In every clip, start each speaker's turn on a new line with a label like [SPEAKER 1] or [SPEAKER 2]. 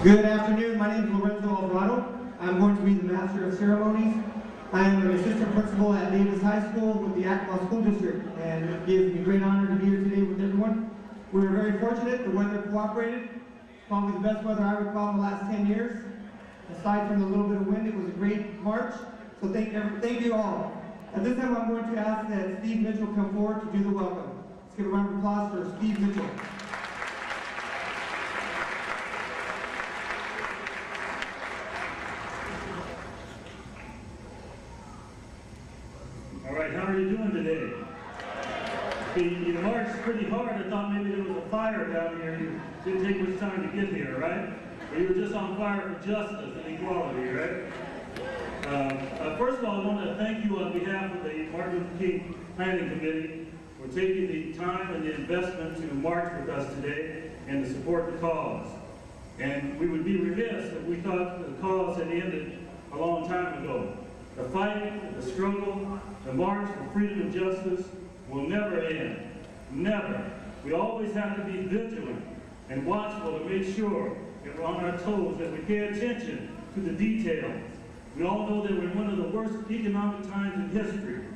[SPEAKER 1] Good afternoon. My name is Lorenzo Alvarado. I'm going to be the Master of Ceremonies. I am an assistant principal at Davis High School with the Yakima School District, and it gives me great honor to be here today with everyone. We were very fortunate. The weather cooperated. Probably the best weather I recall in the last 10 years. Aside from the little bit of wind, it was a great March. So thank you all. At this time, I'm going to ask that Steve Mitchell come forward to do the welcome. Let's give a round of applause for Steve Mitchell.
[SPEAKER 2] All right, how are you doing today? You marched pretty hard. I thought maybe there was a fire down here. You didn't take much time to get here, right? Or you were just on fire for justice and equality, right? First of all, I want to thank you on behalf of the Martin Luther King Planning Committee for taking the time and the investment to march with us today and to support the cause. And we would be remiss if we thought the cause had ended a long time ago. The fight, the struggle, the march for freedom and justice will never end. Never. We always have to be vigilant and watchful to make sure that we're on our toes, that we pay attention to the details. We all know that we're in one of the worst economic times in history,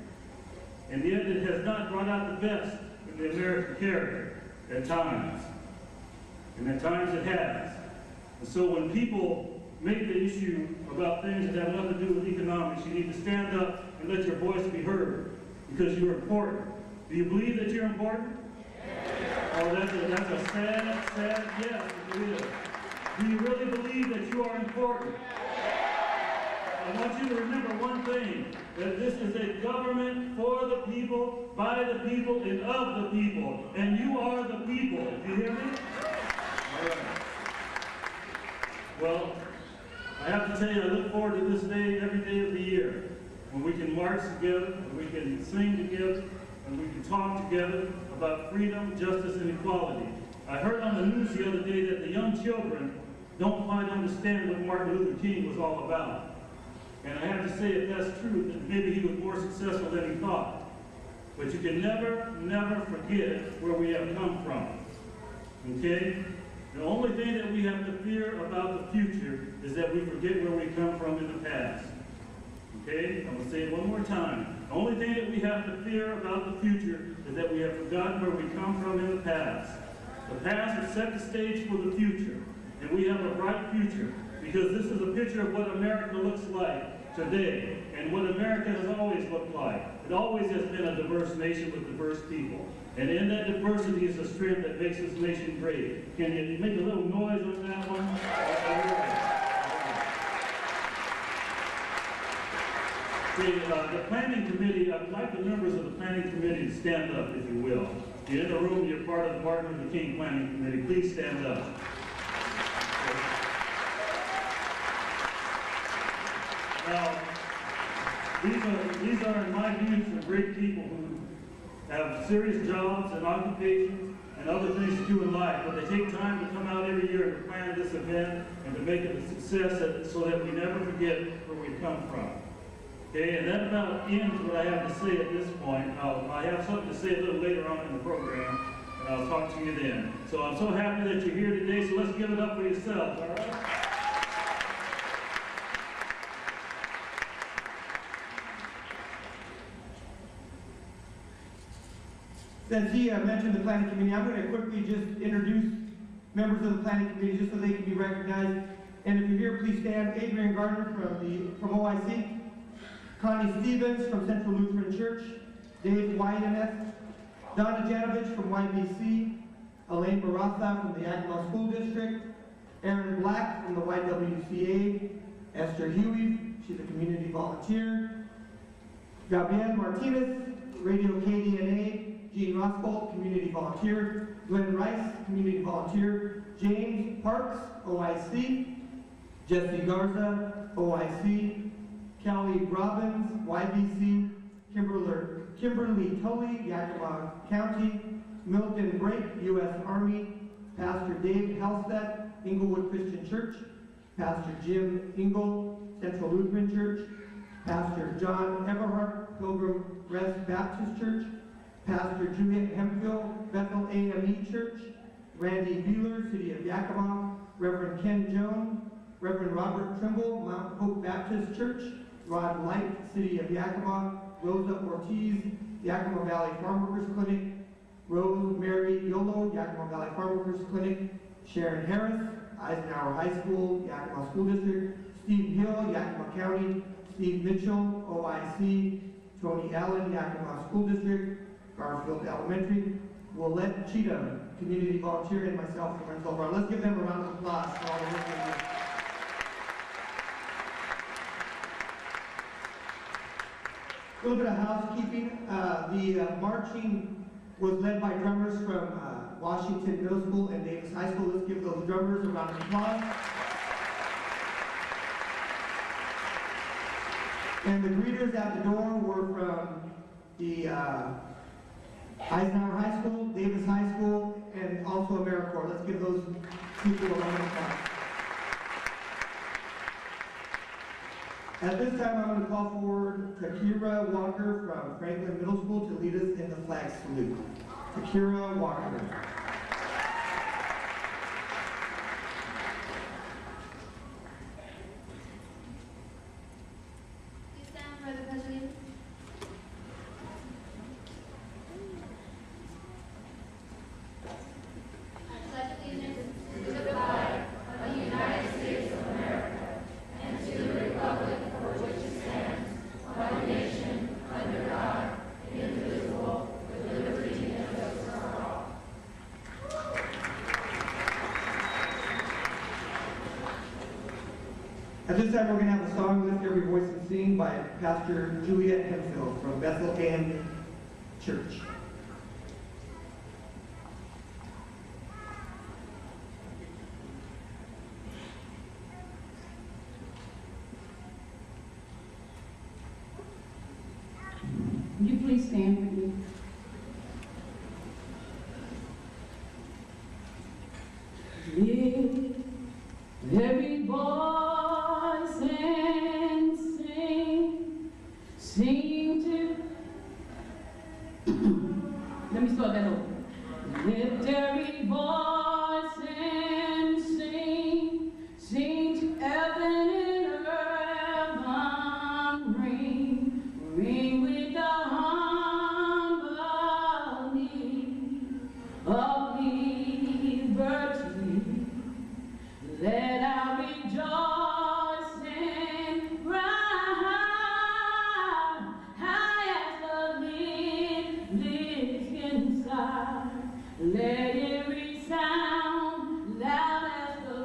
[SPEAKER 2] and yet it has not brought out the best in the American character at times. And at times it has. And so when people make the issue about things that have nothing to do with economics, you need to stand up and let your voice be heard, because you're important. Do you believe that you're important? Oh, that's a sad yes, it is. Do you really believe that you are important? I want you to remember one thing, that this is a government for the people, by the people, and of the people. And you are the people. Do you hear me? All right. Well, I have to tell you, I look forward to this day every day of the year, when we can march together, and we can sing together, and we can talk together about freedom, justice, and equality. I heard on the news the other day that the young children don't quite understand what Martin Luther King was all about. And I have to say, if that's true, that maybe he was more successful than he thought. But you can never, never forget where we have come from. Okay? The only thing that we have to fear about the future is that we forget where we come from in the past. Okay? I'm going to say it one more time. The only thing that we have to fear about the future is that we have forgotten where we come from in the past. The past has set the stage for the future, and we have a bright future, because this is a picture of what America looks like today, and what America has always looked like. It always has been a diverse nation with diverse people. And in that diversity is the strength that makes this nation great. Can you make a little noise on that one? The planning committee, I'd like the members of the planning committee to stand up, if you will. If you're in the room, you're part of the Martin Luther King Planning Committee, please stand up. Now, these are, in my view, some great people who have serious jobs and occupations and other things to do in life, but they take time to come out every year to plan this event and to make it a success so that we never forget where we come from. Okay, and that about ends what I have to say at this point. I have something to say a little later on in the program, and I'll talk to you then. So I'm so happy that you're here today, so let's give it up for yourselves, all right?
[SPEAKER 1] Since he mentioned the planning committee, I'm going to quickly just introduce members of the planning committee just so they can be recognized. And if you're here, please stand. Adrian Gardner from OIC, Connie Stevens from Central Lutheran Church, Dave Wydeneth, Donna Janovich from YBC, Elaine Baratha from the Yakima School District, Aaron Black from the YWCA, Esther Huey, she's a community volunteer, Gabrielle Martinez, Radio KDNA, Gene Roscoe, community volunteer, Glenn Rice, community volunteer, James Parks, OIC, Jesse Garza, OIC, Kelly Robbins, YBC, Kimberly Tully, Yakima County, Milton Brake, U.S. Army, Pastor Dave Halstead, Inglewood Christian Church, Pastor Jim Ingle, Central Lutheran Church, Pastor John Everhart, Pilgrim Rest Baptist Church, Pastor Juliet Hemphill, Bethel AME Church, Randy Bueller, City of Yakima, Reverend Ken Jones, Reverend Robert Trimble, Mount Hope Baptist Church, Rod Light, City of Yakima, Rosa Ortiz, Yakima Valley Farm Workers Clinic, Rose Mary Yolo, Yakima Valley Farm Workers Clinic, Sharon Harris, Eisenhower High School, Yakima School District, Steve Hill, Yakima County, Steve Mitchell, OIC, Tony Allen, Yakima School District, Garfield Elementary, Willette Cheatham, Community Volunteer, and myself from Rensselaer Bar. Let's give them a round of applause for all the work they do. A little bit of housekeeping. The marching was led by drummers from Washington Middle School and Davis High School. Let's give those drummers a round of applause. And the greeters at the door were from the Eisenhower High School, Davis High School, and also AmeriCorps. Let's give those people a round of applause. At this time, I'm going to call forward Takira Walker from Franklin Middle School to lead us in the flag salute. Takira Walker.
[SPEAKER 3] Please stand for the Pledge of Allegiance. I pledge allegiance to the flag of the United States of America and to the republic for which it stands, one nation, under God, indivisible, with liberty and justice for all.
[SPEAKER 1] At this time, we're going to have a song, Lift Every Voice and Sing, by Pastor Juliet Hemphill from Bethel AM Church.
[SPEAKER 4] Would you please stand with me? Lift every voice and sing, sing to. Let me start that over. Lift every voice and sing, sing to heaven and earth, ring, ring with the harmony of liberty. Let our rejoice and cry high as the lift inside. Let it resound loud as the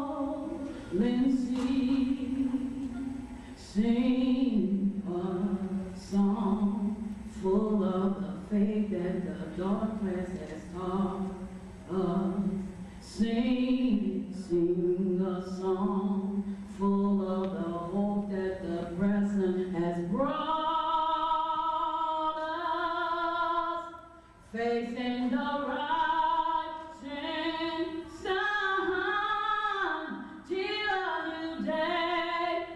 [SPEAKER 4] rolling sea. Sing a song full of the faith that the dark past has taught us. Sing, sing a song full of the hope that the present has brought us. Facing the rising sun till a new day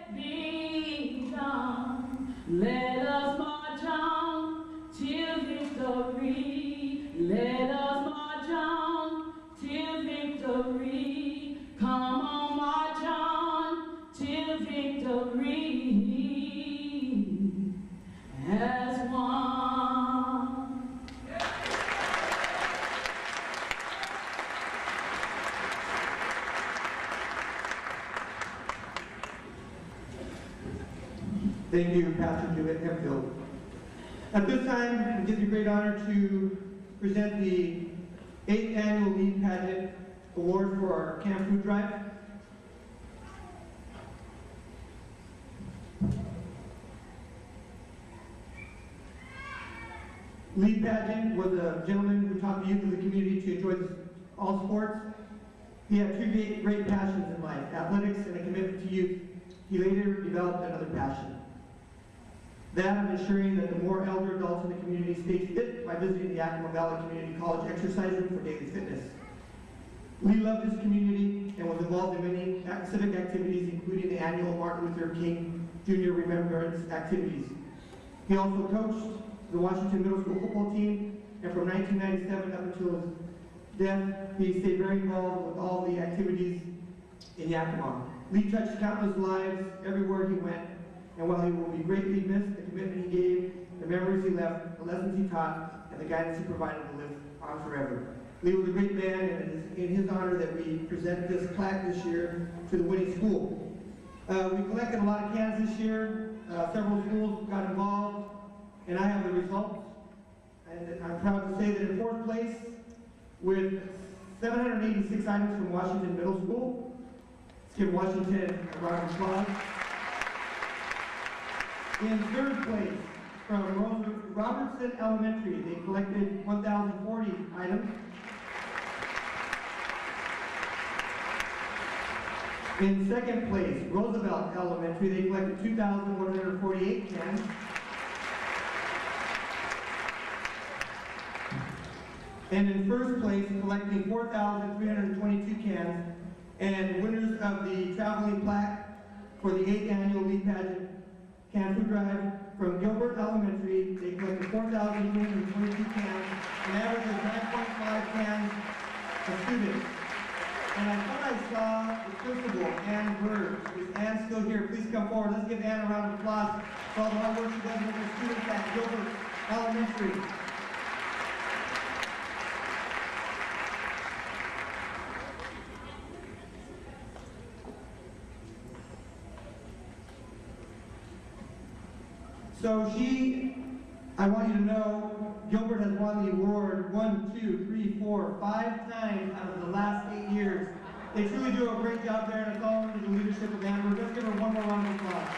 [SPEAKER 4] begun. Let us march on till victory. Let us march on till victory. Come on, march on till victory as one.
[SPEAKER 1] Thank you, Pastor Juliet Hemphill. At this time, it gives me great honor to present the 8th Annual Lead Pageant Award for our Camp Food Drive. Lead Pageant was a gentleman who taught the youth of the community to enjoy all sports. He had two great passions in life, athletics and a commitment to youth. He later developed another passion, that of ensuring that the more elder adults in the community stay fit by visiting the Yakima Valley Community College exercise room for daily fitness. Lee loved his community and was involved in many civic activities, including the annual Martin Luther King Jr. Remembrance activities. He also coached the Washington Middle School football team, and from 1997 up until his death, he stayed very involved with all the activities in Yakima. Lee touched countless lives everywhere he went, and while he will be greatly missed, the commitment he gave, the memories he left, the lessons he taught, and the guidance he provided will live on forever. Lee was a great man, and it is in his honor that we present this plaque this year to the winning school. We collected a lot of cans this year. Several schools got involved, and I have the results. And I'm proud to say that in fourth place, with 786 items from Washington Middle School. Let's give Washington a round of applause. In third place, from Robertson Elementary, they collected 1,040 items. In second place, Roosevelt Elementary, they collected 2,148 cans. And in first place, collecting 4,322 cans, and winners of the traveling plaque for the 8th annual Lee Pageant Can Food Drive from Gilbert Elementary, they collected 4,322 cans, an average of 9.5 cans a student. And I thought I saw the principal, Ann Bird. Is Ann still here? Please come forward. Let's give Ann a round of applause for all the hard work she does with her students at Gilbert Elementary. So I want you to know, Gilbert has won the award 5 times out of the last 8 years. They truly do a great job there, and it's all under the leadership of Amber. Let's give her one more round of applause.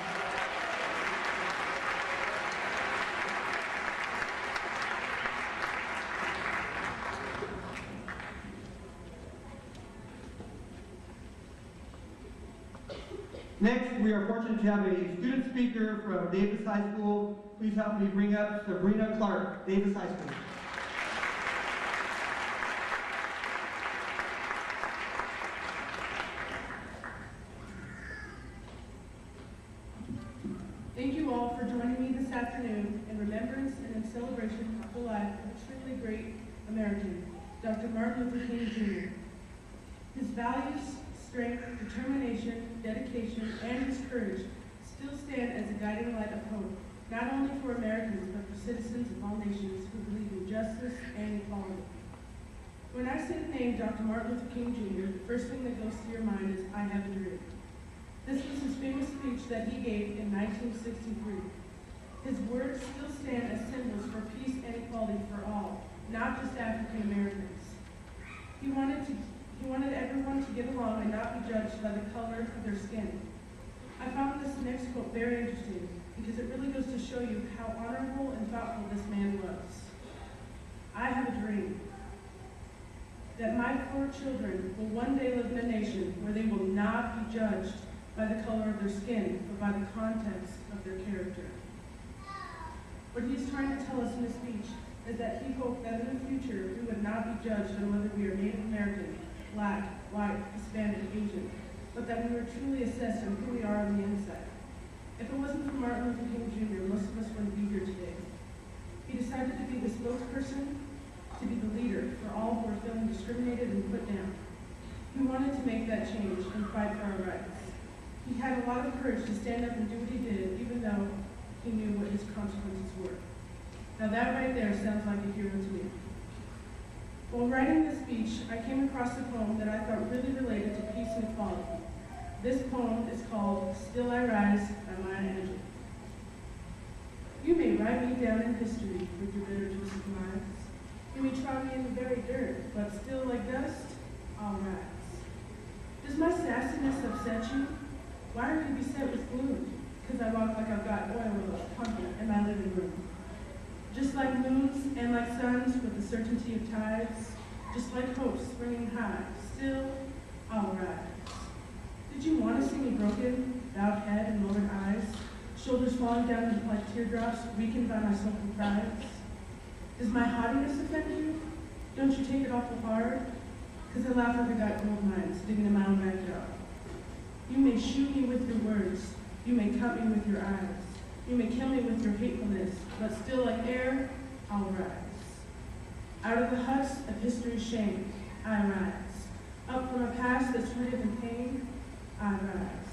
[SPEAKER 1] Next, we are fortunate to have a student speaker from Davis High School. Please help me bring up Sabrina Clark, Davis High School.
[SPEAKER 5] Thank you all for joining me this afternoon in remembrance and in celebration of the life of a truly great American, Dr. Martin Luther King Jr. His values, strength, determination, dedication, and his courage still stand as a guiding light of hope, not only for Americans, but for citizens of all nations who believe in justice and equality. When I say the name Dr. Martin Luther King Jr., the first thing that goes to your mind is, I have a dream. This was his famous speech that he gave in 1963. His words still stand as symbols for peace and equality for all, not just African Americans. He wanted everyone to get along and not be judged by the color of their skin. I found this next quote very interesting because it really goes to show you how honorable and thoughtful this man was. I have a dream that my 4 children will one day live in a nation where they will not be judged by the color of their skin, but by the context of their character. What he is trying to tell us in his speech is that he hoped that in the future we would not be judged on whether we are Native American, Black, white, Hispanic, Asian, but that we were truly assessed on who we are on the inside. If it wasn't for Martin Luther King Jr., most of us wouldn't be here today. He decided to be the spokesperson, to be the leader for all who are feeling discriminated and put down. He wanted to make that change and fight for our rights. He had a lot of courage to stand up and do what he did, even though he knew what his consequences were. Now that right there sounds like a hero to me. While writing this speech, I came across a poem that I thought really related to peace and equality. This poem is called Still I Rise by Maya Angelou. You may write me down in history with your bitter twisted minds. You may trod me in the very dirt, but still like dust, I'll rise. Does my sassiness upset you? Why are you beset with gloom? Because I walk like I've got oil pumping in my living room. Just like moons and like suns with the certainty of tides, just like hope springing high, still I'll rise. Did you want to see me broken, bowed head and lowered eyes, shoulders falling down like teardrops, weakened by my sulky pride? Does my haughtiness offend you? Don't you take it awful hard? Because I laugh like I got gold mines digging in my own backyard. You may shoot me with your words, you may cut me with your eyes, you may kill me with your hatefulness, but still like air, I'll rise. Out of the husk of history's shame, I rise. Up from a past that's rooted in pain, I rise.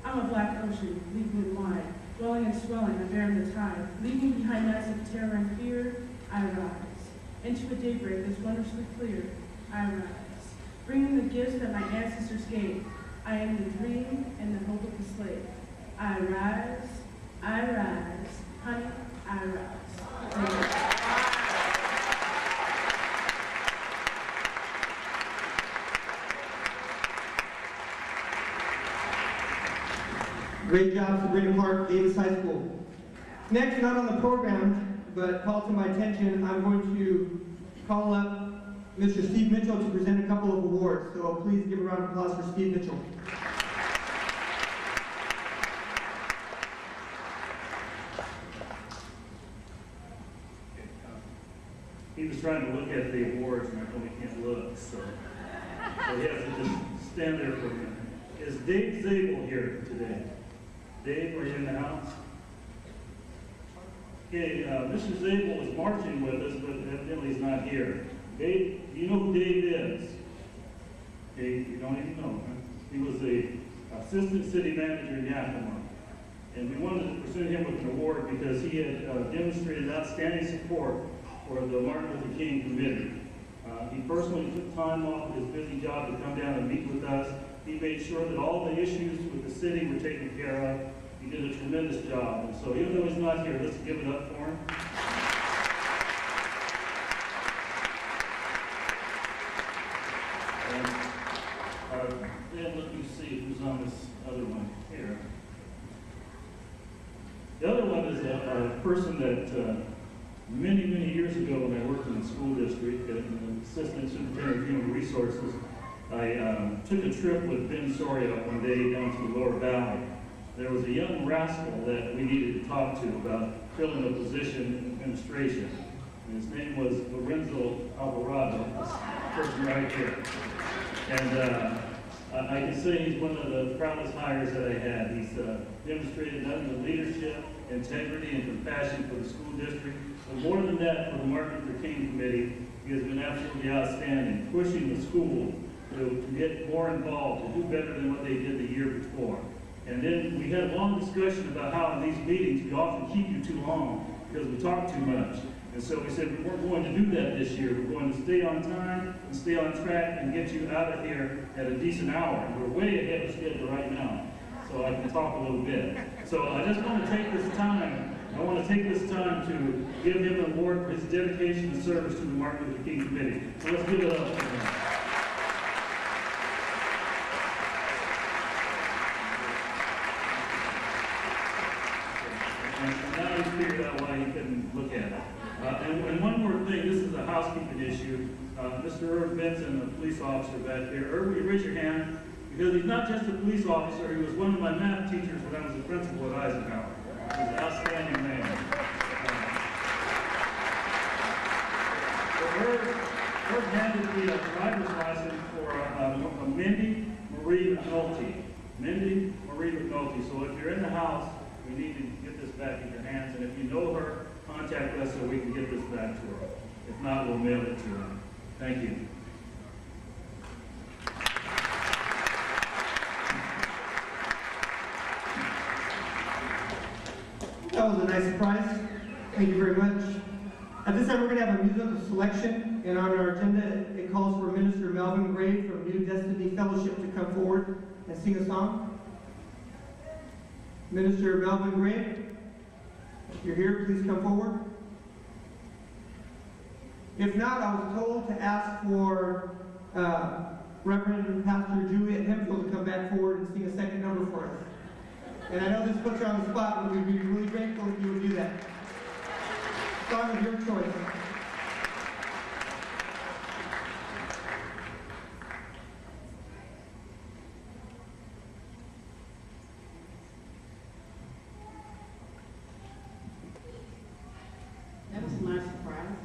[SPEAKER 5] I'm a black ocean, leaping and wide, welling and swelling, I bear in the tide. Leaving behind nights of terror and fear, I rise. Into a daybreak that's wondrously clear, I rise. Bringing the gifts that my ancestors gave, I am the dream and the hope of the slave. I rise, honey, I rise. Thank you.
[SPEAKER 1] Great job, Sabrina Clark, Davis High School. Next, not on the program, but called to my attention, I'm going to call up Mr. Steve Mitchell to present a couple of awards. So please give a round of applause for Steve Mitchell.
[SPEAKER 2] He was trying to look at the awards, and I told him he can't look, so he has to just stand there for a minute. Is Dave Zabel here today? Dave, are you in the house? Okay, Mr. Zabel is marching with us, but evidently he's not here. Dave, do you know who Dave is? Okay, you don't even know, huh? He was the assistant city manager in Yakima. And we wanted to present him with an award because he had demonstrated outstanding support for the Martin Luther King Committee. He personally took time off his busy job to come down and meet with us. He made sure that all the issues with the city were taken care of. He did a tremendous job. And so even though he's not here, let's give it up for him. And then let me see who's on this other one here. The other one is a person that many years ago when I worked in the school district as an assistant superintendent of human resources, I took a trip with Ben Soria one day down to the Lower Valley. There was a young rascal that we needed to talk to about filling a position in administration. And his name was Lorenzo Alvarado, this person right here. And I can say he's one of the proudest hires that I had. He's demonstrated nothing but leadership, integrity, and compassion for the school district. But more than that, for the Martin Luther King Committee, he has been absolutely outstanding, pushing the school to get more involved, to do better than what they did the year before. And then we had a long discussion about how in these meetings we often keep you too long because we talk too much. And so we said we weren't going to do that this year. We're going to stay on time and stay on track and get you out of here at a decent hour. And we're way ahead of schedule right now, so I can talk a little bit. So I just want to take this time. I want to take this time to give him an award for his dedication and service to the Martin Luther King Committee. So let's give it up for him. And now he's figured out why he couldn't look at it. And one more thing, this is a housekeeping issue. Mr. Irv Benson, a police officer back there. Irv, will you raise your hand? Because he's not just a police officer, he was one of my math teachers when I was a principal at Eisenhower. He's an outstanding man. Irv handed me a driver's license for Mindy Marie McNulty. Mindy Marie McNulty. So if you're in the house, we need to get this back in your hands. And if you know her, contact us so we can get this back to her. If not, we'll mail it to her. Thank you.
[SPEAKER 1] That was a nice surprise. Thank you very much. At this time, we're going to have a musical selection, and on our agenda, it calls for Minister Melvin Gray from New Destiny Fellowship to come forward and sing a song. Minister Melvin Gray, if you're here, please come forward. If not, I was told to ask for Reverend Pastor Juliet Hemphill to come back forward and sing a second number for us. And I know this puts you on the spot, but we'd be really grateful if you would do that. Song of your choice.
[SPEAKER 4] That was a nice surprise.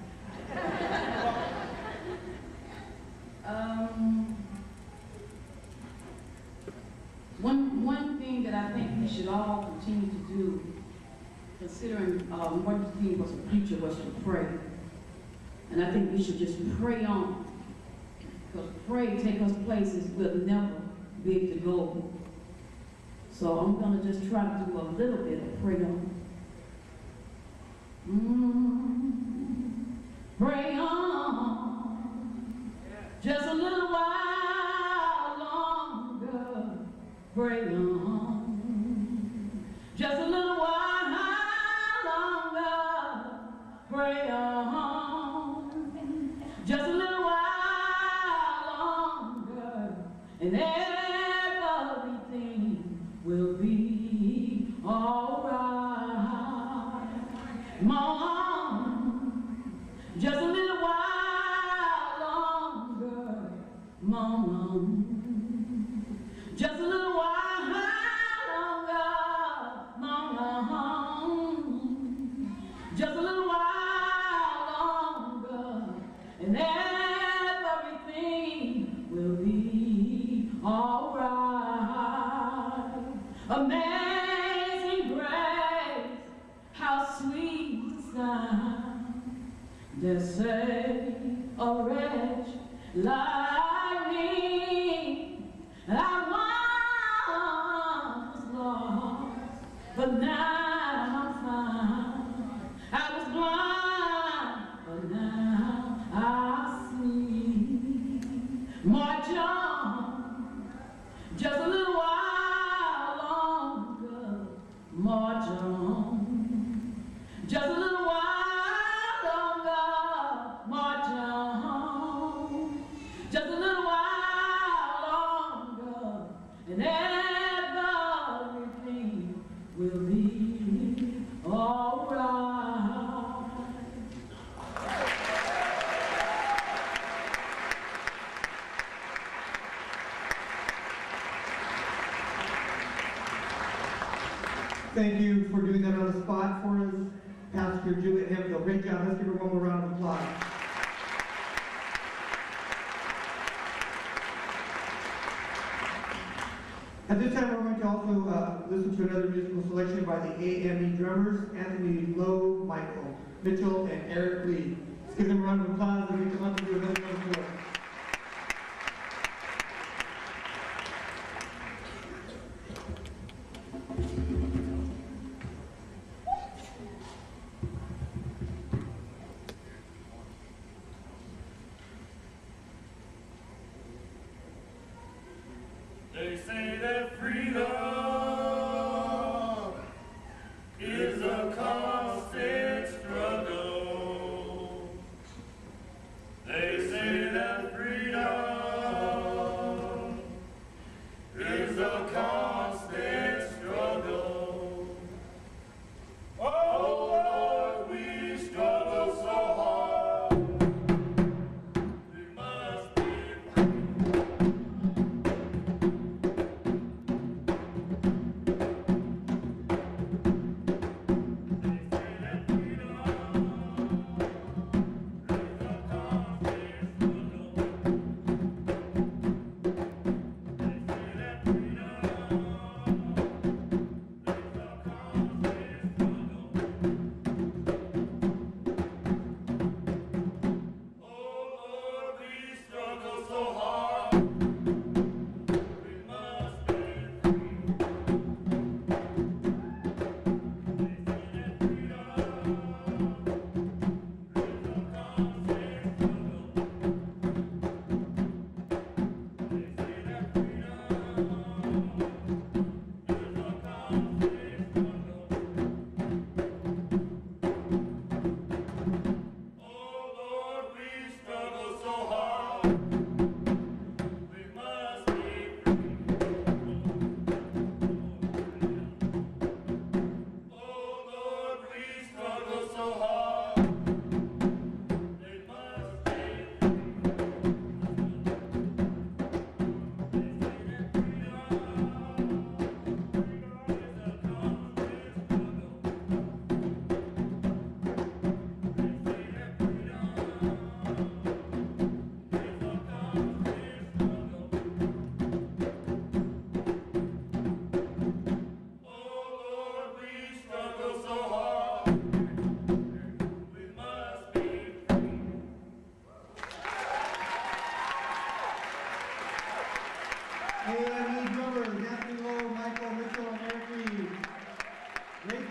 [SPEAKER 4] One thing that I think we should all continue to do, considering Martin Luther King was a preacher, was to pray. And I think we should just pray on. Because pray take us places we'll never be able to go. So I'm going to just try to do a little bit of pray on. Pray on, just a little while longer. Pray on, just a little while longer. Pray on, just a little while longer, and everything will be all right. Mom, just a little while longer. Mom, just a little while longer. Mom, just a little while longer, and everything will be all right. Amazing grace, how sweet the sound that saved a wretch like me. I once was lost, but now I'm found. I was blind, but now I see. March on, just a little while longer. March on, just a little while longer. March on, just a little while longer, and everything will be all right.
[SPEAKER 1] Thank you for doing that on the spot for us, Pastor Juliet Hemphill. Great job. Let's give her one more round of applause. At this time, we're going to also listen to another musical selection by the AME drummers, Anthony Lowe, Michael Mitchell, and Eric Lee. Let's give them a round of applause as we come up to do another one for us.
[SPEAKER 2] They say that freedom is a constant struggle. They say that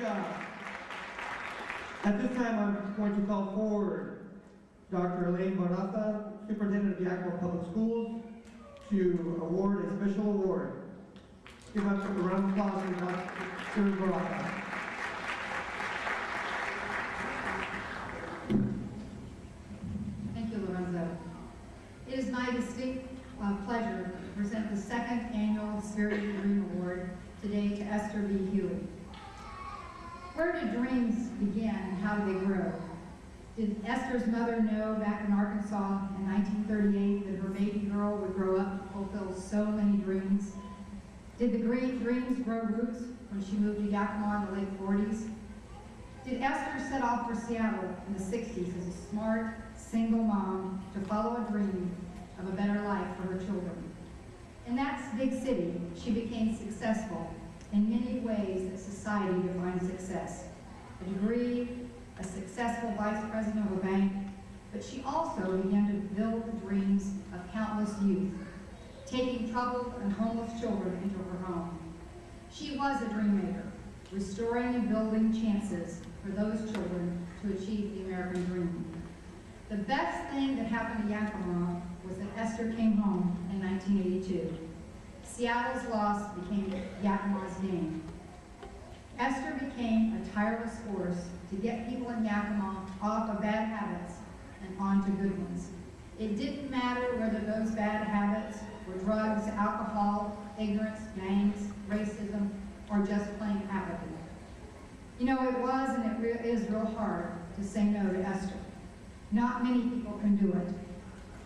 [SPEAKER 1] job. At this time, I'm going to call forward Dr. Elaine Barraza, Superintendent of Yakima Public Schools, to award a special award. Give up a round of applause for Dr. Barraza.
[SPEAKER 6] Thank you, Lorenzo. It is my distinct pleasure to present the second annual Spirit of the Dream Award today to Esther B. Huey. Where did dreams begin and how did they grow? Did Esther's mother know back in Arkansas in 1938 that her baby girl would grow up to fulfill so many dreams? Did the dreams grow roots when she moved to Yakima in the late 40s? Did Esther set off for Seattle in the 60s as a smart, single mom to follow a dream of a better life for her children? In that big city, she became successful in many ways that society defines success. A degree, a successful vice president of a bank, but she also began to build the dreams of countless youth, taking troubled and homeless children into her home. She was a dream maker, restoring and building chances for those children to achieve the American dream. The best thing that happened to Yakima was that Esther came home in 1982. Seattle's loss became Yakima's gain. Esther became a tireless force to get people in Yakima off of bad habits and onto good ones. It didn't matter whether those bad habits were drugs, alcohol, ignorance, gangs, racism, or just plain apathy. You know, it was and it is real hard to say no to Esther. Not many people can do it.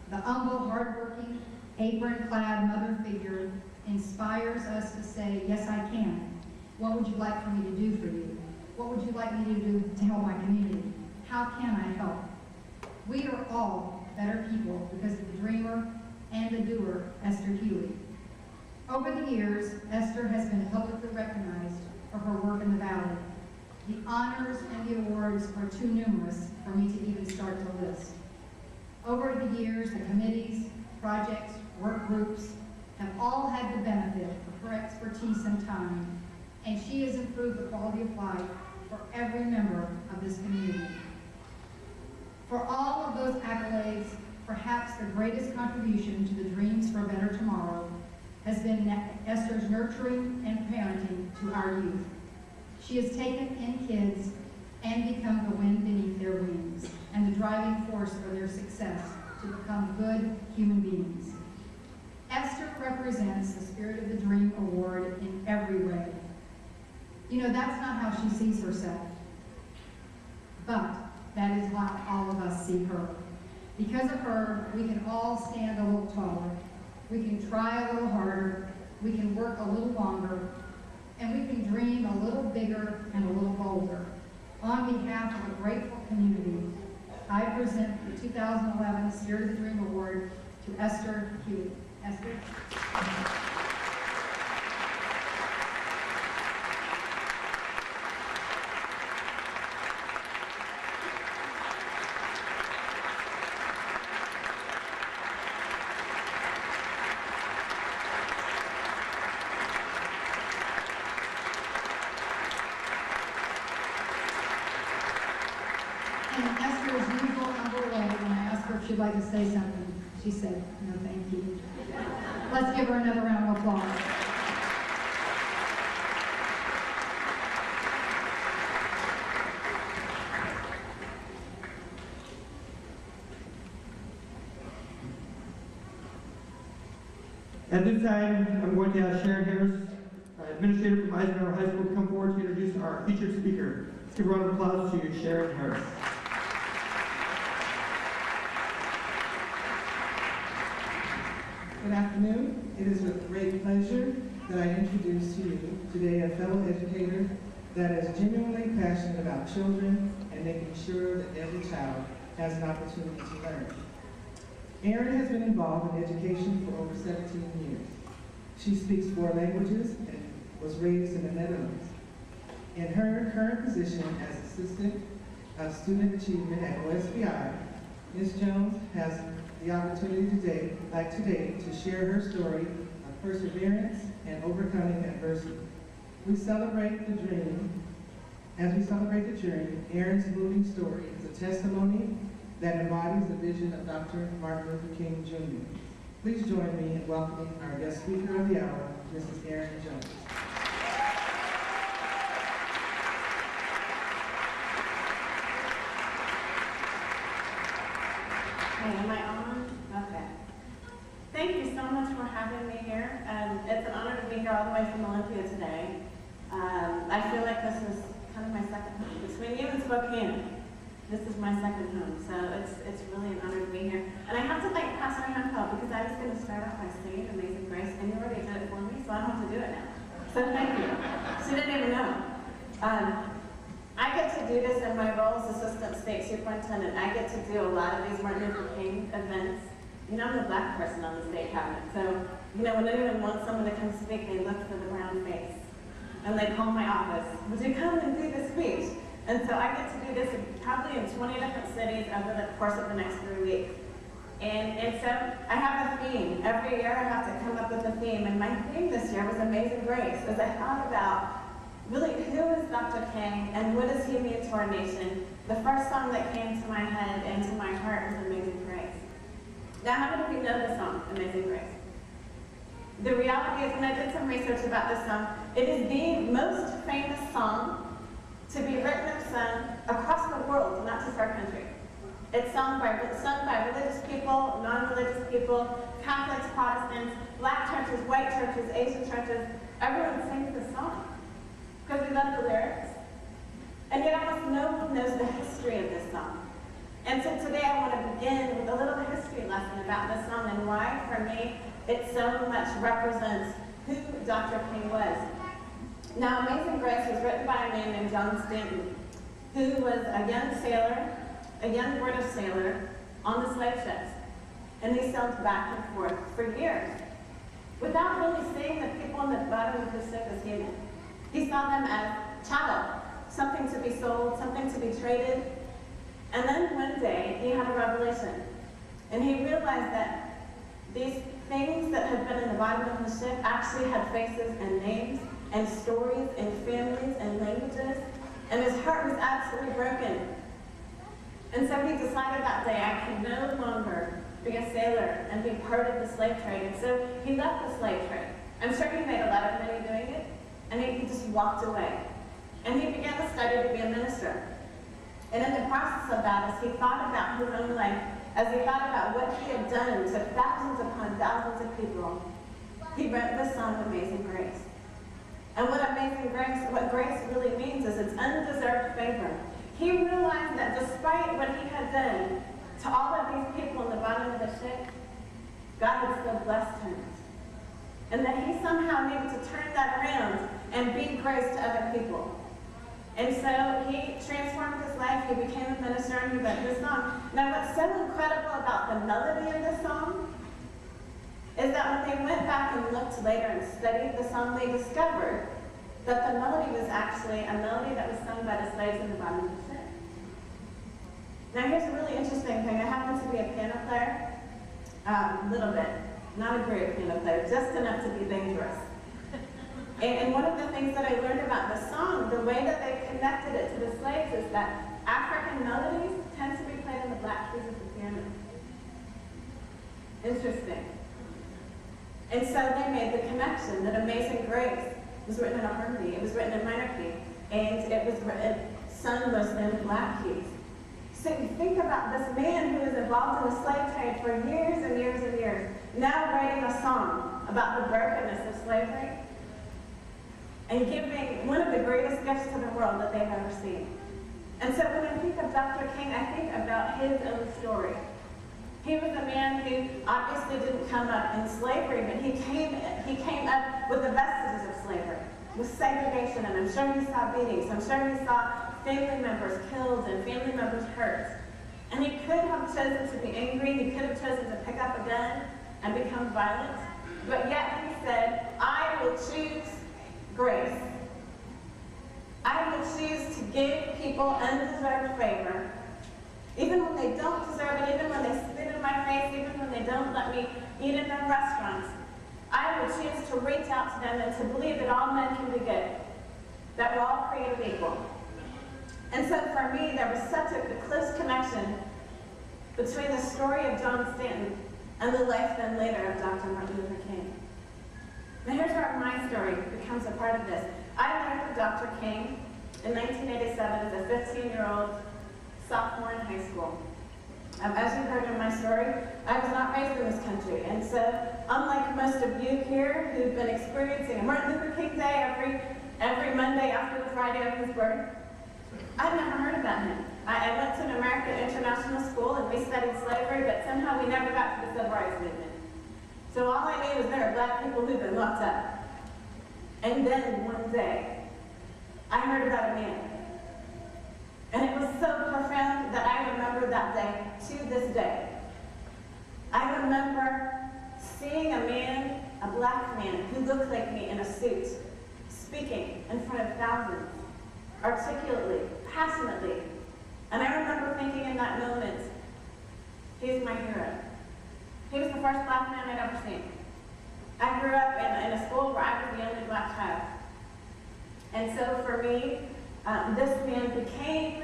[SPEAKER 6] The humble, hardworking, apron-clad mother figure inspires us to say, yes, I can. What would you like for me to do for you? What would you like me to do to help my community? How can I help? We are all better people because of the dreamer and the doer, Esther Huey. Over the years, Esther has been publicly recognized for her work in the Valley. The honors and the awards are too numerous for me to even start to list. Over the years, the committees, projects, work groups have all had the benefit of her expertise and time, and she has improved the quality of life for every member of this community. For all of those accolades, perhaps the greatest contribution to the Dreams for a Better Tomorrow has been Esther's nurturing and parenting to our youth. She has taken in kids and become the wind beneath their wings and the driving force for their success to become good human beings. Esther represents the Spirit of the Dream Award in every way. You know, that's not how she sees herself, but that is how all of us see her. Because of her, we can all stand a little taller, we can try a little harder, we can work a little longer, and we can dream a little bigger and a little bolder. On behalf of a grateful community, I present the 2011 Spirit of the Dream Award to Esther Huey. Esther. And Esther's usual humble way, when I asked her if she'd like to say something, she said, no, thank you. Let's give her another round of applause.
[SPEAKER 1] At this time, I'm going to ask Sharon Harris, Administrator from Eisenhower High School, to come forward to introduce our featured speaker. Let's give a round of applause to Sharon Harris.
[SPEAKER 7] Good afternoon. It is with great pleasure that I introduce to you today a fellow educator that is genuinely passionate about children and making sure that every child has an opportunity to learn. Erin has been involved in education for over 17 years. She speaks 4 languages and was raised in the Netherlands. In her current position as Assistant of Student Achievement at OSBI, Ms. Jones has the opportunity today to share her story of perseverance and overcoming adversity. We celebrate the dream As we celebrate the journey, Aaron's moving story is a testimony that embodies the vision of Dr. Martin Luther King Jr. Please join me in welcoming our guest speaker of the hour, Mrs. Erin Jones.
[SPEAKER 8] Hey, am I on? Okay. Thank you so much for having me here. It's an honor to be here all the way from Olympia today. I feel like this is kind of my second home. Between you and Spokane, this is my second home, so it's really an honor to be here. And I have to thank Pastor Hempel because I was going to start off by singing Amazing Grace, and you already did it for me, so I don't have to do it now. So thank you. She didn't even know. I get to do this in my role as Assistant State Superintendent. I get to do a lot of these Martin Luther King events. You know, I'm the black person on the state cabinet, so, you know, when anyone wants someone to come speak, they look for the brown face. And they call my office, would you come and do this speech? And so I get to do this probably in 20 different cities over the course of the next 3 weeks. And so I have a theme. Every year I have to come up with a theme. And my theme this year was Amazing Grace, as I thought about really who is Dr. King and what does he mean to our nation. The first song that came to my head and to my heart was Amazing Grace. Now, how many of you know the song, Amazing Grace? The reality is, when I did some research about this song, it is the most famous song to be written and sung across the world, not just our country. It's sung by religious people, non-religious people, Catholics, Protestants, black churches, white churches, Asian churches. Everyone sings this song because we love the lyrics. And yet almost no one knows the history of this song. And so today I want to begin with a little history lesson about this song and why, for me, it so much represents who Dr. King was. Now, Amazing Grace was written by a man named John Stanton, who was a young sailor, a young British sailor, on the slave ships. And he sailed back and forth for years without really seeing the people in the bottom of the ship as human. He saw them as chattel, something to be sold, something to be traded. And then one day, he had a revelation. And he realized that these things that had been in the bottom of the ship actually had faces and names and stories and families and languages. And his heart was absolutely broken. And so he decided that day, I can no longer be a sailor and be part of the slave trade. And so he left the slave trade. I'm sure he made a lot of money doing it. And he just walked away. And he began to study to be a minister. And in the process of that, as he thought about his own life, as he thought about what he had done to thousands upon thousands of people, he wrote the song Amazing Grace. And what grace really means is it's undeserved favor. He realized that despite what he had done to all of these people in the bottom of the ship, God had still blessed him. And that he somehow needed to turn that around and be grace to other people. And so he transformed his life, he became a minister, and he wrote this song. Now what's so incredible about the melody of this song is that when they went back and looked later and studied the song, they discovered that the melody was actually a melody that was sung by the slaves in the bottom of the ship. Now here's a really interesting thing. I happen to be a piano player, a little bit, not a great piano player, just enough to be dangerous. And one of the things that I learned about the song, the way that they connected it to the slaves is that African melodies tend to be played on the black keys of the piano. Interesting. And so they made the connection that Amazing Grace was written in a harmony. It was written in minor key. And it was sung mostly in the black keys. So you think about this man who was involved in the slave trade for years and years and years, now writing a song about the brokenness of slavery, and giving one of the greatest gifts to the world that they've ever seen. And so when I think of Dr. King, I think about his own story. He was a man who obviously didn't come up in slavery, but he came up with the vestiges of slavery, with segregation, and I'm sure he saw beatings, I'm sure he saw family members killed and family members hurt. And he could have chosen to be angry, he could have chosen to pick up a gun and become violent, but yet he said, I will choose grace. I will choose to give people undeserved favor, even when they don't deserve it, even when they spit in my face, even when they don't let me eat in their restaurants. I will choose to reach out to them and to believe that all men can be good, that we're all created equal. And so for me, there was such a close connection between the story of John Stanton and the life then later of Dr. Martin Luther King. Now here's where my story becomes a part of this. I learned of Dr. King in 1987 as a 15-year-old sophomore in high school. As you heard in my story, I was not raised in this country, and so unlike most of you here who've been experiencing a Martin Luther King Day every Monday after the Friday of his birth, I'd never heard about him. I went to an American international school and we studied slavery, but somehow we never got to the civil rights movement. So all I knew was there are black people who've been locked up. And then one day, I heard about a man. And it was so profound that I remember that day to this day. I remember seeing a man, a black man, who looked like me in a suit, speaking in front of thousands, articulately, passionately. And I remember thinking in that moment, he's my hero. He was the first black man I'd ever seen. I grew up in a school where I was the only black child. And so for me, this man became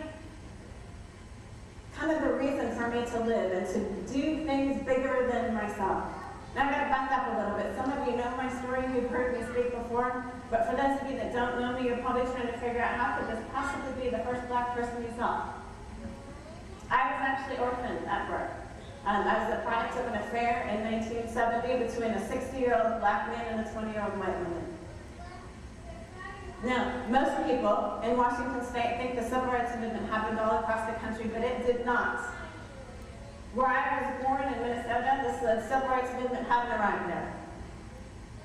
[SPEAKER 8] kind of the reason for me to live and to do things bigger than myself. Now I've got to back up a little bit. Some of you know my story, you've heard me speak before, but for those of you that don't know me, you're probably trying to figure out how could this possibly be the first black person you saw. I was actually orphaned at birth. I was the product of an affair in 1970 between a 60-year-old black man and a 20-year-old white woman. Now, most people in Washington State think the civil rights movement happened all across the country, but it did not. Where I was born in Minnesota, the civil rights movement hadn't arrived there.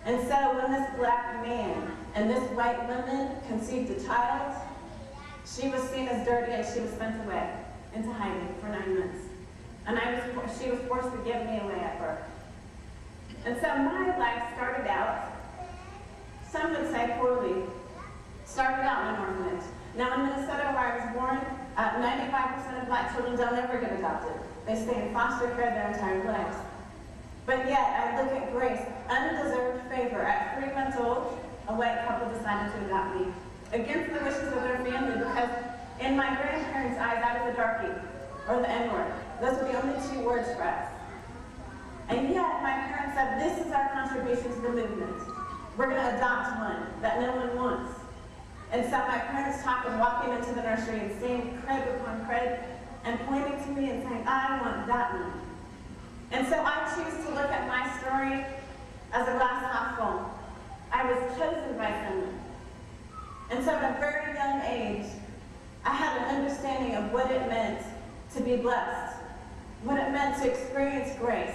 [SPEAKER 8] And so when this black man and this white woman conceived a child, she was seen as dirty and she was sent away into hiding for 9 months. And she was forced to give me away at birth. And so my life started out, some would say poorly, started out in an orphanage. Now in Minnesota where I was born, 95% of black children don't ever get adopted. They stay in foster care their entire lives. But yet, I look at Grace, undeserved favor. At 3 months old, a white couple decided to adopt me, against the wishes of their family, because in my grandparents' eyes, I was a darkie, or the N-word. Those were the only 2 words for us. And yet, my parents said, this is our contribution to the movement. We're going to adopt one that no one wants. And so my parents talked of walking into the nursery and seeing crib upon crib, and pointing to me and saying, I want that one. And so I choose to look at my story as a glass half full. I was chosen by someone. And so at a very young age, I had an understanding of what it meant to be blessed, what it meant to experience grace.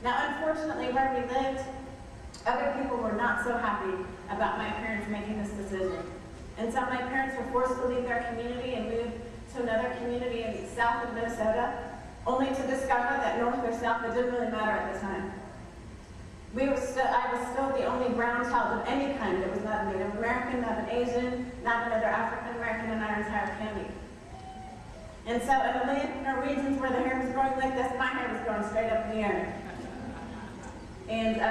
[SPEAKER 8] Now, unfortunately, where we lived, other people were not so happy about my parents making this decision. And so my parents were forced to leave their community and move to another community in south of Minnesota, only to discover that north or south, it didn't really matter at the time. I was still the only brown child of any kind. There was not a Native American, not an Asian, not another African American in our entire county. And so in the regions where the hair was growing like this, my hair was growing straight up in the air. And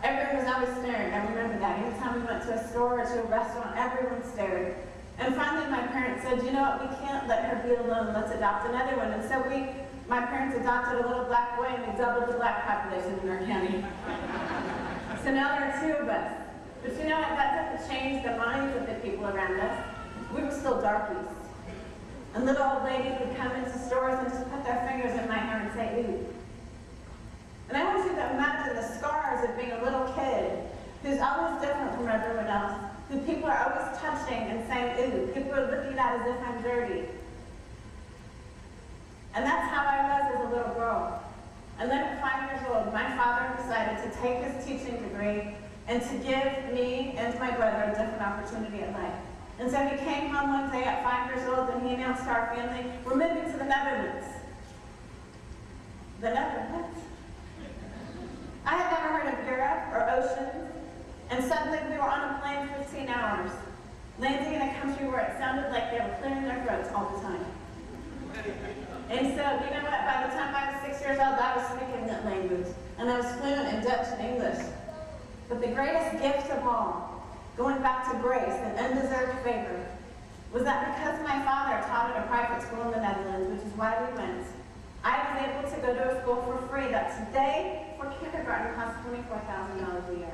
[SPEAKER 8] everyone was always staring. I remember that. Anytime we went to a store or to a restaurant, everyone stared. And finally, my parents said, you know what, we can't let her be alone, let's adopt another one. And so my parents adopted a little black boy, and we doubled the black population in our county. So now there are 2 of us. But you know what, that doesn't change the minds of the people around us. We were still darkies. And little old ladies would come into stores and just put their fingers in my hair and say, ooh. And I want you to imagine the scars of being a little kid who's always different from everyone else, who people are always touching and saying, ooh, people are looking at as if I'm dirty. And that's how I was as a little girl. And then at 5 years old, my father decided to take his teaching degree and to give me and my brother a different opportunity at life. And so he came home one day at 5 years old and he announced to our family, we're moving to the Netherlands. The Netherlands? I had never heard of Europe or oceans, and suddenly we were on a plane 15 hours, landing in a country where it sounded like they were clearing their throats all the time. And so, you know what, by the time I was 6 years old, I was speaking that language, and I was fluent in Dutch and English. But the greatest gift of all, going back to grace and undeserved favor, was that because my father taught at a private school in the Netherlands, which is why we went, I was able to go to a school for free that today, for kindergarten, costs $24,000 a year.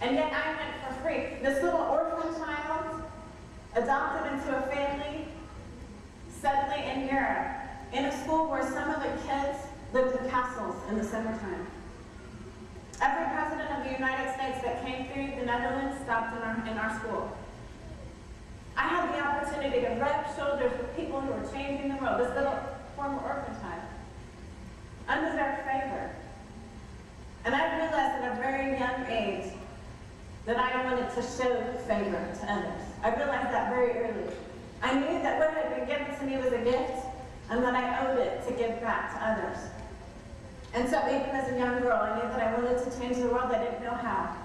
[SPEAKER 8] And yet I went for free. This little orphan child, adopted into a family, suddenly in Europe, in a school where some of the kids lived in castles in the summertime. Every president of the United States that came through the Netherlands stopped in our school. I had the opportunity to rub shoulders with people who were changing the world, this little former orphan child, undeserved favor. And I realized at a very young age that I wanted to show favor to others. I realized that very early. I knew that what had been given to me was a gift, and that I owed it to give back to others. And so even as a young girl, I knew that I wanted to change the world. I didn't know how.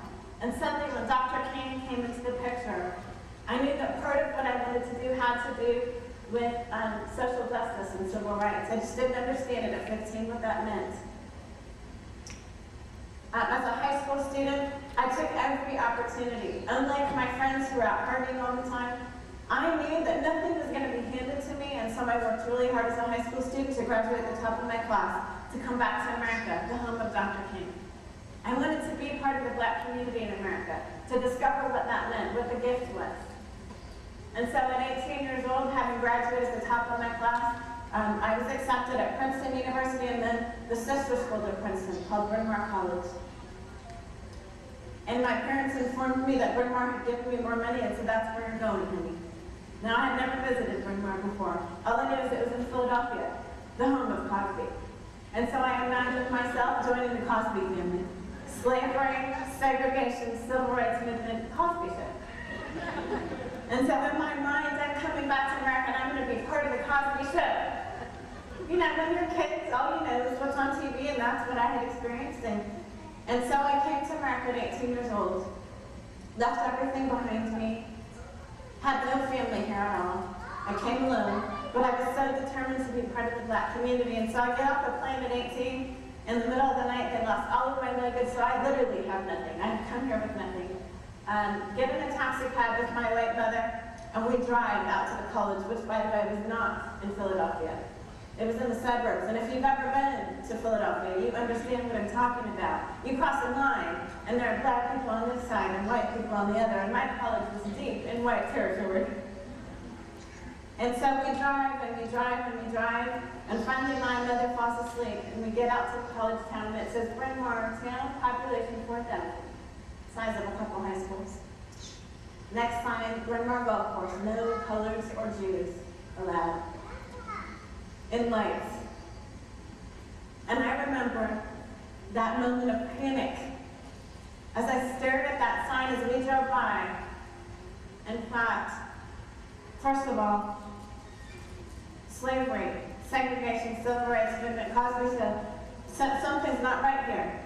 [SPEAKER 8] And suddenly when Dr. King came into the picture, I knew that part of what I wanted to do had to do with social justice and civil rights. I just didn't understand it at 15 what that meant. As a high school student, I took every opportunity. Unlike my friends who were out partying all the time, I knew that nothing was going to be handed to me, and so I worked really hard as a high school student to graduate at the top of my class, to come back to America, the home of Dr. King. I wanted to be part of the Black community in America, to discover what that meant, what the gift was. And so at 18 years old, having graduated at the top of my class, I was accepted at Princeton University and then the sister school to Princeton called Bryn Mawr College. And my parents informed me that Bryn Mawr had given me more money and said, that's where you're going, honey. Now, I had never visited Bryn Mawr before. All I knew is it was in Philadelphia, the home of Cosby. And so I imagined myself joining the Cosby family. Slavery, segregation, civil rights movement, Cosby show. And so in my mind, I'm coming back to America and I'm going to be part of the Cosby show. You know, when you're kids, all you know is what's on TV, and that's what I had experienced. And so I came to America at 18 years old, left everything behind me, had no family here at all. I came alone, but I was so determined to be part of the Black community. And so I get off the plane at 18. In the middle of the night, they lost all of my luggage, so I literally have nothing. I come here with nothing. Get in a taxi cab with my late mother, and we drive out to the college, which, by the way, was not in Philadelphia. It was in the suburbs, and if you've ever been to Philadelphia, you understand what I'm talking about. You cross a line, and there are Black people on this side and white people on the other, and my college was deep in white territory. And so we drive, and we drive, and we drive, and finally my mother falls asleep, and we get out to the college town, and it says Bryn Mawr town, population 4,000. Size of a couple high schools. Next sign, Bryn Mawr Golf Course, no colors or Jews allowed. In lights. And I remember that moment of panic as I stared at that sign as we drove by. In fact, first of all, slavery, segregation, civil rights movement, Cosby said, something's not right here.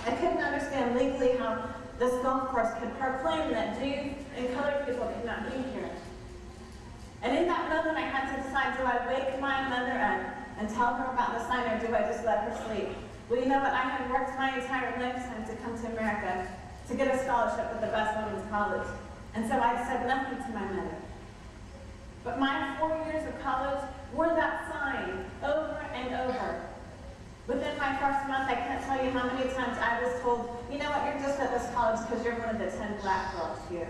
[SPEAKER 8] I couldn't understand legally how this golf course could proclaim that Jews and colored people could not be here. And in that moment, I had to decide, do I wake my mother up and tell her about the sign, or do I just let her sleep? Well, you know what? I had worked my entire lifetime to come to America to get a scholarship at the best women's college. And so I said nothing to my mother. But my 4 years of college were that sign over and over. Within my first month, I can't tell you how many times I was told, you know what, you're just at this college because you're one of the 10 Black girls here.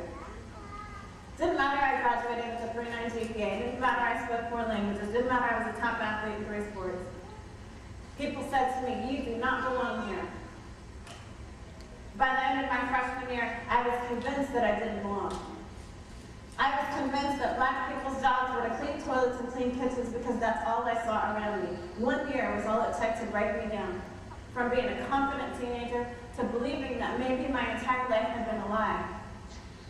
[SPEAKER 8] Didn't matter I graduated with a 3.9 GPA, didn't matter I spoke 4 languages, didn't matter I was a top athlete in 3 sports. People said to me, you do not belong here. By the end of my freshman year, I was convinced that I didn't belong. I was convinced that Black people's jobs were to clean toilets and clean kitchens because that's all I saw around me. 1 year was all it took to break me down. From being a confident teenager to believing that maybe my entire life had been a lie.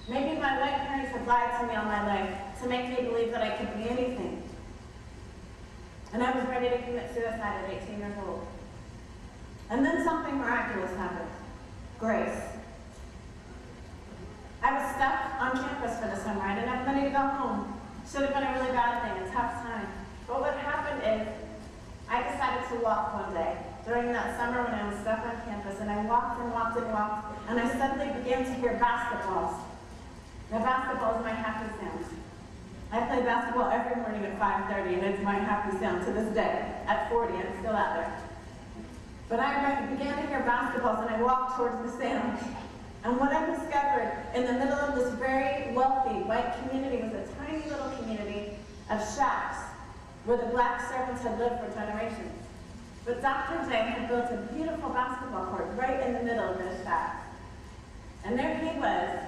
[SPEAKER 8] Maybe my white parents had lied to me all my life to make me believe that I could be anything. And I was ready to commit suicide at 18 years old. And then something miraculous happened. Grace. I was stuck on campus for the summer. I didn't have money to go home. Should have been a really bad thing, a tough time. But what happened is, I decided to walk one day during that summer when I was stuck on campus, and I walked and walked and walked, and I suddenly began to hear basketballs. Now basketball is my happy sound. I play basketball every morning at 5:30, and it's my happy sound to this day. At 40, I'm still out there. But I began to hear basketballs, and I walked towards the sound. And what I discovered in the middle of this very wealthy white community was a tiny little community of shacks where the black servants had lived for generations. But Dr. J had built a beautiful basketball court right in the middle of those shacks. And there he was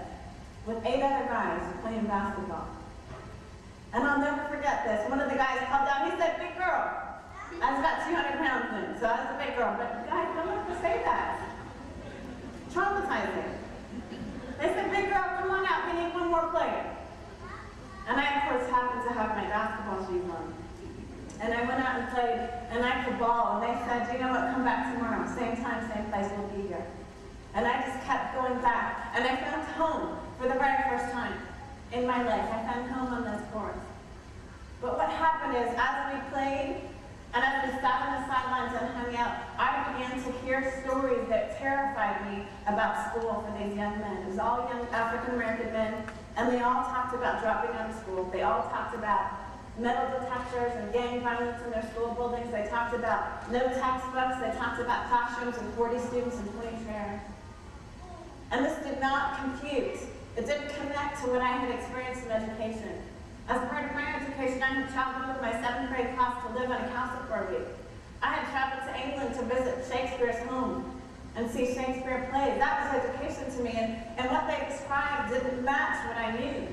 [SPEAKER 8] with 8 other guys playing basketball. And I'll never forget this. One of the guys called down, he said, "Big girl." I was about 200 pounds then, so I was a big girl. But guys, don't have to say that. Traumatizing. They said, "Big girl, come on out, we need one more player." And I, of course, happened to have my basketball shoes on. And I went out and played, and I could ball, and they said, "You know what, come back tomorrow, same time, same place, we'll be here." And I just kept going back, and I found home for the very first time in my life. I found home on those courts. But what happened is, as we played, and as we sat on the sidelines and hung out, I began to hear stories that terrified me about school for these young men. It was all young African-American men, and they all talked about dropping out of school. They all talked about metal detectors and gang violence in their school buildings. They talked about no textbooks. They talked about classrooms with 40 students and 20 chairs. And this did not compute. It didn't connect to what I had experienced in education. As part of my education, I had traveled with my 7th grade class to live on a castle for a week. I had traveled to England to visit Shakespeare's home and see Shakespeare plays. That was education to me, and what they described didn't match what I knew.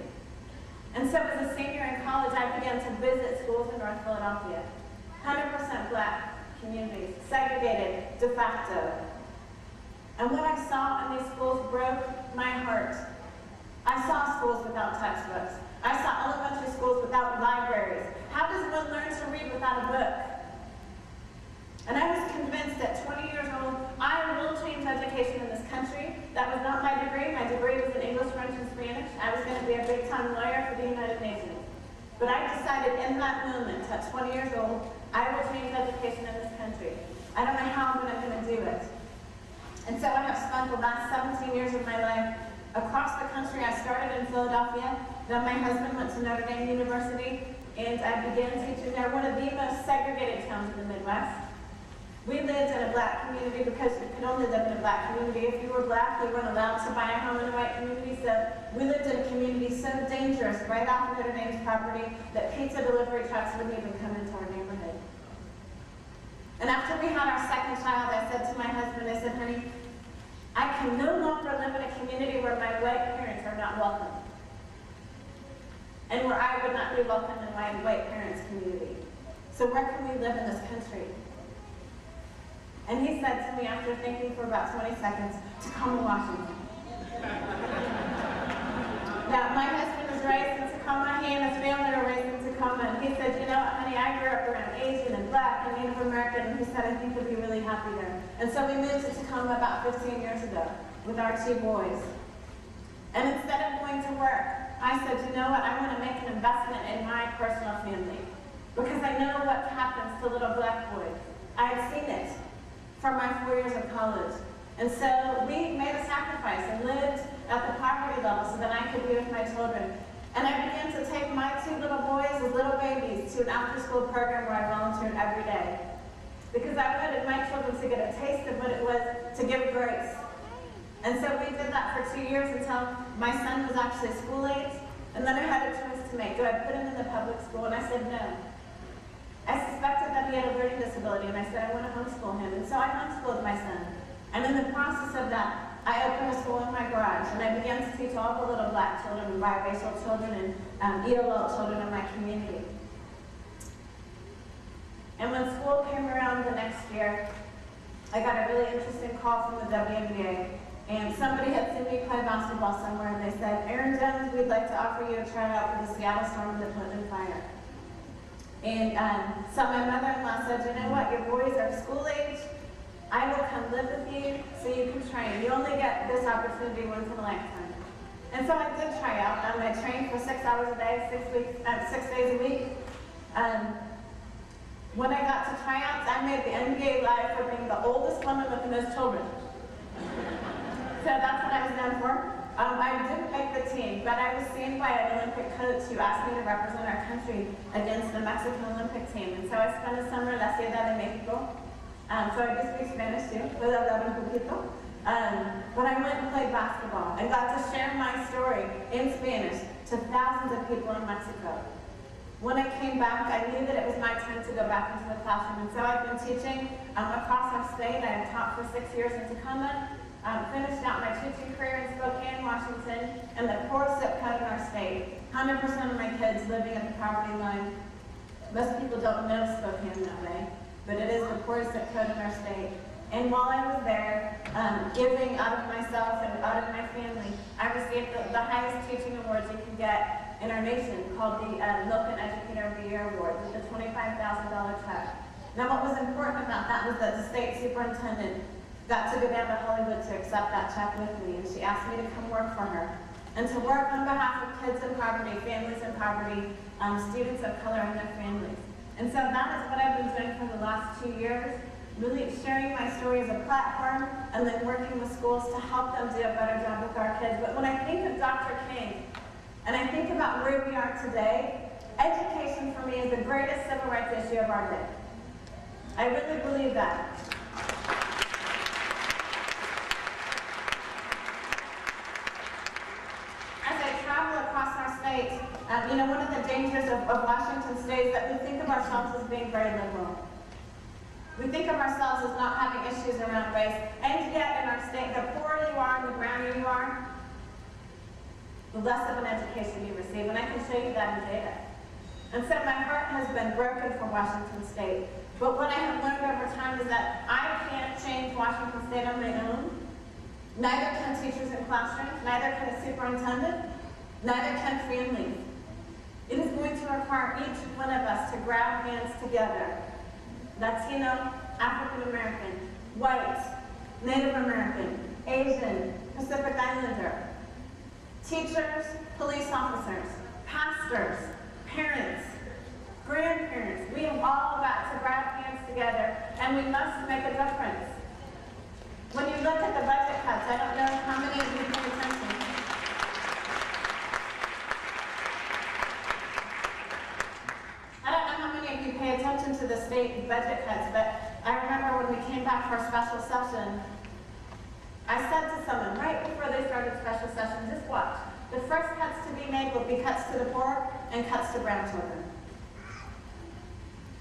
[SPEAKER 8] And so as a senior in college, I began to visit schools in North Philadelphia. 100% black communities, segregated de facto. And what I saw in these schools broke my heart. I saw schools without textbooks. I saw elementary schools without libraries. How does one learn to read without a book? And I was convinced at 20 years old, I will change education in this country. That was not my degree. My degree was in English, French, and Spanish. I was going to be a big-time lawyer for the United Nations. But I decided in that moment, at 20 years old, I will change education in this country. I don't know how, but I'm going to do it. And so I have spent the last 17 years of my life across the country. I started in Philadelphia. Then my husband went to Notre Dame University, and I began teaching there, one of the most segregated towns in the Midwest. We lived in a black community because you could only live in a black community. If you were black, you weren't allowed to buy a home in a white community. So we lived in a community so dangerous right off Notre Dame's property that pizza delivery trucks wouldn't even come into our neighborhood. And after we had our second child, I said to my husband, I said, "Honey, I can no longer live in a community where my white parents are not welcome, and where I would not be welcome in my white parents' community. So where can we live in this country?" And he said to me, after thinking for about 20 seconds, "Tacoma, Washington." Now, my husband was raised in Tacoma. He and his family were raised in Tacoma. And he said, "You know, honey, I grew up around Asian and black and Native American." And he said, "I think you'll be really happy there." And so we moved to Tacoma about 15 years ago with our 2 boys. And instead of going to work, I said, "You know what, I want to make an investment in my personal family, because I know what happens to little black boys. I had seen it from my 4 years of college." And so we made a sacrifice and lived at the poverty level so that I could be with my children. And I began to take my 2 little boys as little babies to an after-school program where I volunteered every day, because I wanted my children to get a taste of what it was to give grace. And so we did that for 2 years until my son was actually school age. And then I had a choice to make. Do I put him in the public school? And I said no. I suspected that he had a learning disability, and I said I want to homeschool him. And so I homeschooled my son. And in the process of that, I opened a school in my garage, and I began to teach all the little black children and biracial children and ELL children in my community. And when school came around the next year, I got a really interesting call from the WNBA. And somebody had seen me play basketball somewhere, and they said, "Aaron Jones, we'd like to offer you a tryout for the Seattle Storm and the Portland Fire." And so my mother-in-law said, "You know what, your boys are school age. I will come live with you so you can train. You only get this opportunity once in a lifetime." And so I did try out. I trained for 6 hours a day, 6 days a week. When I got to tryouts, I made the NBA live for being the oldest woman with the most children. So that's what I was known for. I didn't make the team, but I was seen by an Olympic coach who asked me to represent our country against the Mexican Olympic team. And so I spent a summer in la Ciudad de Mexico. So I do speak Spanish too, puedo hablar un poquito. But I went and played basketball and got to share my story in Spanish to thousands of people in Mexico. When I came back, I knew that it was my time to go back into the classroom. And so I've been teaching across our state. I have taught for 6 years in Tacoma, finished out my teaching career in Spokane, Washington, and the poorest zip code in our state. 100% of my kids living at the poverty line. Most people don't know Spokane that way, but it is the poorest zip code in our state. And while I was there, giving out of myself and out of my family, I received the highest teaching awards you can get in our nation, called the MLK Educator of the Year Award, with a $25,000 check. Now what was important about that was that the state superintendent got to go down to Hollywood to accept that check with me, and she asked me to come work for her, and to work on behalf of kids in poverty, families in poverty, students of color and their families. And so that is what I've been doing for the last 2 years, really sharing my story as a platform, and then working with schools to help them do a better job with our kids. But when I think of Dr. King, and I think about where we are today, education for me is the greatest civil rights issue of our day. I really believe that. As I travel across our state, one of the dangers of Washington State is that we think of ourselves as being very liberal. We think of ourselves as not having issues around race, and yet in our state, the poorer you are and the browner you are, the less of an education you receive, and I can show you that in data. And so my heart has been broken for Washington State, but what I have learned over time is that I can't change Washington State on my own. Neither can teachers in classrooms, neither can a superintendent, neither can families. It is going to require each one of us to grab hands together. Latino, African American, white, Native American, Asian, Pacific Islander, teachers, police officers, pastors, parents, grandparents. We have all got to grab hands together, and we must make a difference. When you look at the budget cuts, I don't know how many of you pay attention. I don't know how many of you pay attention to the state budget cuts, but I remember when we came back for a special session, I said to someone right before they started special session, just watch. The first cuts to be made will be cuts to the poor and cuts to brown children.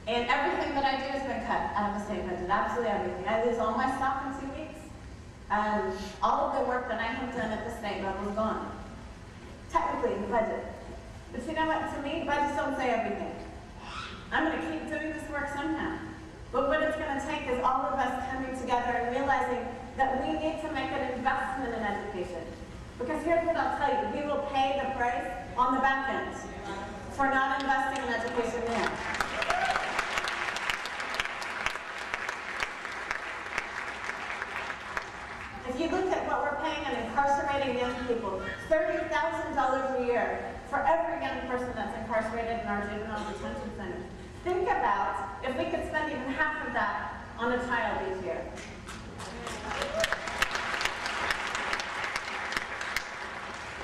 [SPEAKER 8] And everything that I do has been cut out of the state budget, absolutely everything. I lose all my staff in 2 weeks. All of the work that I have done at the state level is gone. Technically, in the budget. But you know what, to me, budgets don't say everything. I'm going to keep doing this work somehow. But what it's going to take is all of us coming together and realizing that we need to make an investment in education. Because here's what I'll tell you, we will pay the price on the back end for not investing in education there. If you look at what we're paying on incarcerating young people, $30,000 a year for every young person that's incarcerated in our juvenile detention centers. Think about if we could spend even half of that on a child each year.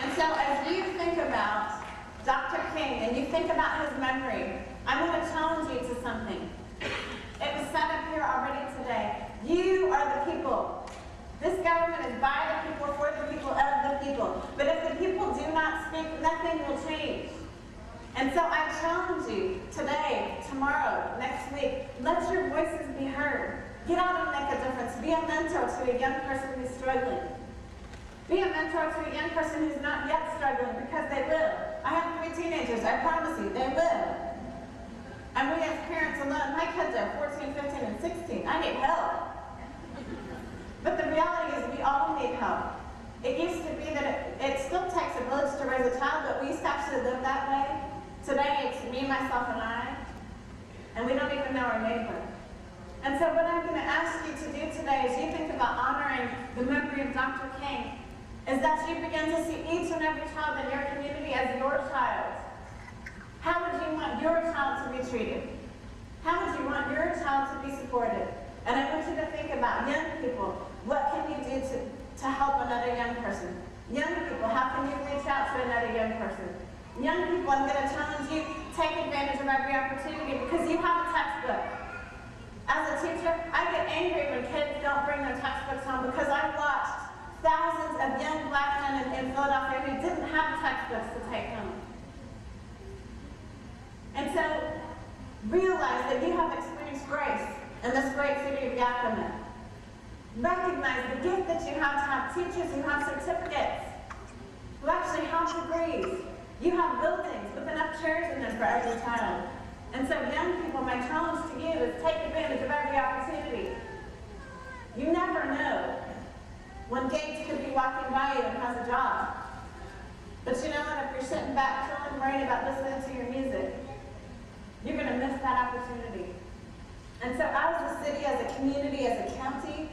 [SPEAKER 8] And so as you think about Dr. King and you think about his memory, I want to challenge you to something. It was said up here already today. You are the people. This government is by the people, for the people, of the people. But if the people do not speak, nothing will change. And so I challenge you today, tomorrow, next week, let your voices be heard. Get out and make a difference. Be a mentor to a young person who's struggling. Be a mentor to a young person who's not yet struggling, because they will. I have 3 teenagers, I promise you, they will. And we as parents alone, my kids are 14, 15, and 16. I need help. But the reality is we all need help. It used to be that it still takes a village to raise a child, but we used to actually live that way. Today it's me, myself, and I, and we don't even know our neighbor. And so what I'm going to ask you to do today as you think about honoring the memory of Dr. King is that you begin to see each and every child in your community as your child. How would you want your child to be treated? How would you want your child to be supported? And I want you to think about young people. What can you do to help another young person? Young people, how can you reach out to another young person? Young people, I'm going to challenge you, take advantage of every opportunity because you have a textbook. As a teacher, I get angry when kids don't bring their textbooks home because I've watched thousands of young black men in Philadelphia who didn't have textbooks to take home. And so, realize that you have experienced grace in this great city of Yakima. Recognize the gift that you have teachers who have certificates, who actually have degrees. You have buildings with enough chairs in there for every child. And so young people, my challenge to you is take advantage of every opportunity. You never know when Gates could be walking by you and has a job. But you know what, if you're sitting back chilling, worrying about listening to your music, you're going to miss that opportunity. And so as a city, as a community, as a county,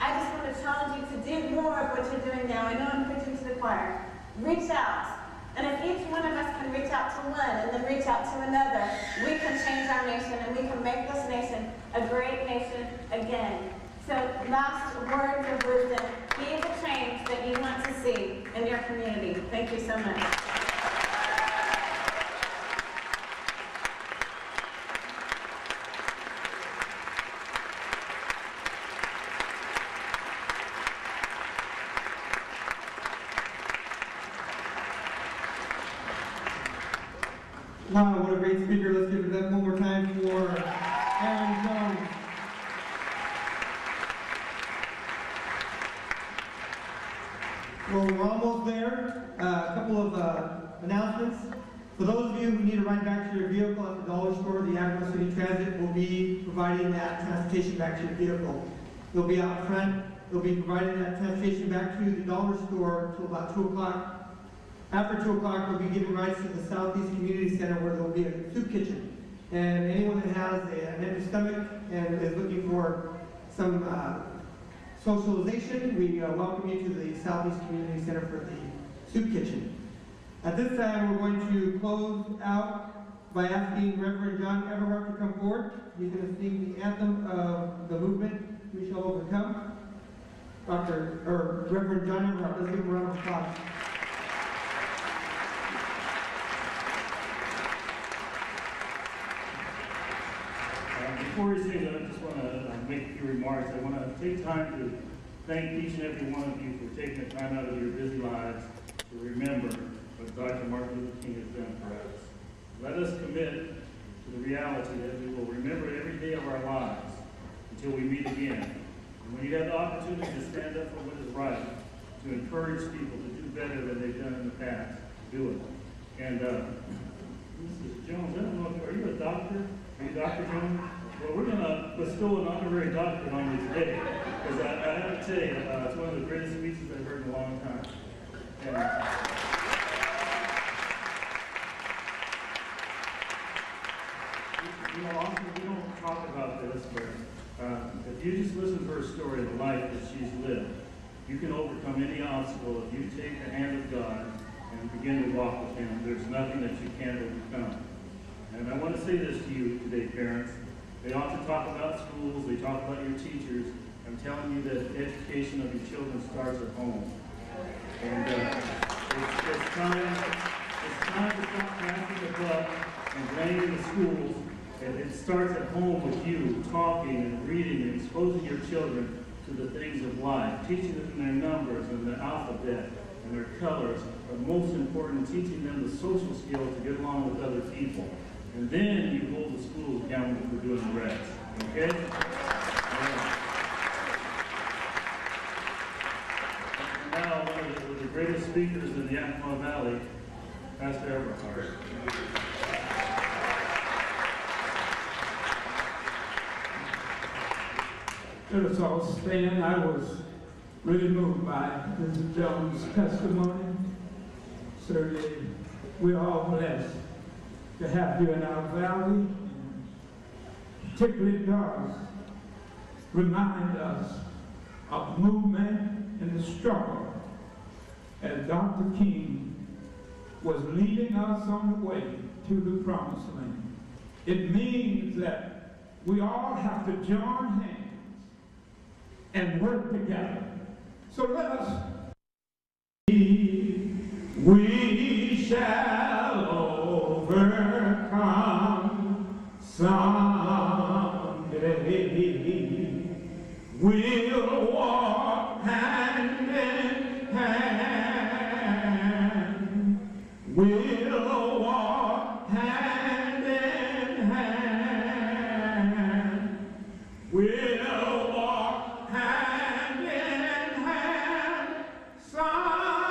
[SPEAKER 8] I just want to challenge you to do more of what you're doing now. I know I'm preaching to the choir. Reach out. And if each one of us can reach out to one and then reach out to another, we can change our nation and we can make this nation a great nation again. So last words of wisdom, be the change that you want to see in your community. Thank you so much.
[SPEAKER 1] Wow, what a great speaker. Let's give it up one more time for Aaron Jones. Well, we're almost there. A couple of announcements. For those of you who need to ride back to your vehicle at the dollar store, the Yakima City Transit will be providing that transportation back to your vehicle. They'll be out front. They'll be providing that transportation back to the dollar store until about 2 o'clock. After 2 o'clock, we'll be giving rides to the Southeast Community Center where there will be a soup kitchen. And anyone that has an empty stomach and is looking for some socialization, we welcome you to the Southeast Community Center for the soup kitchen. At this time, we're going to close out by asking Reverend John Everhart to come forward. He's going to sing the anthem of the movement, We Shall Overcome. Reverend John Everhart, let's give him a round of applause.
[SPEAKER 2] Before he sings, I just want to make a few remarks. I want to take time to thank each and every one of you for taking the time out of your busy lives to remember what Dr. Martin Luther King has done for us. Let us commit to the reality that we will remember every day of our lives until we meet again. And when you have the opportunity to stand up for what is right, to encourage people to do better than they've done in the past, do it. And Mrs. Jones, I don't know, are you a doctor? Are you Dr. Jones? Well, we're going to bestow an honorary doctorate on you today, because I have to tell you, it's one of the greatest speeches I've heard in a long time. And, you know, often we don't talk about this, but if you just listen to her story, the life that she's lived, you can overcome any obstacle if you take the hand of God and begin to walk with Him. There's nothing that you can't overcome. And I want to say this to you today, parents. They often talk about schools, they talk about your teachers. I'm telling you that the education of your children starts at home. And it's time to stop passing the buck and blaming the schools. And it starts at home with you, talking and reading and exposing your children to the things of life, teaching them their numbers and the alphabet and their colors, but most important, teaching them the social skills to get along with other people. And then you hold the schools accountable for doing the rest. Okay? And now, one of the greatest speakers in the Yakima Valley, Pastor Everhart.
[SPEAKER 9] Let us all stand. I was really moved by Mrs. Jones' testimony. Certainly, we're all blessed to have you in our valley. Particularly does remind us of movement and the struggle as Dr. King was leading us on the way to the promised land. It means that we all have to join hands and work together. So let us We shall overcome someday. We'll walk hand in hand. We'll walk hand in hand. We'll walk hand in hand someday.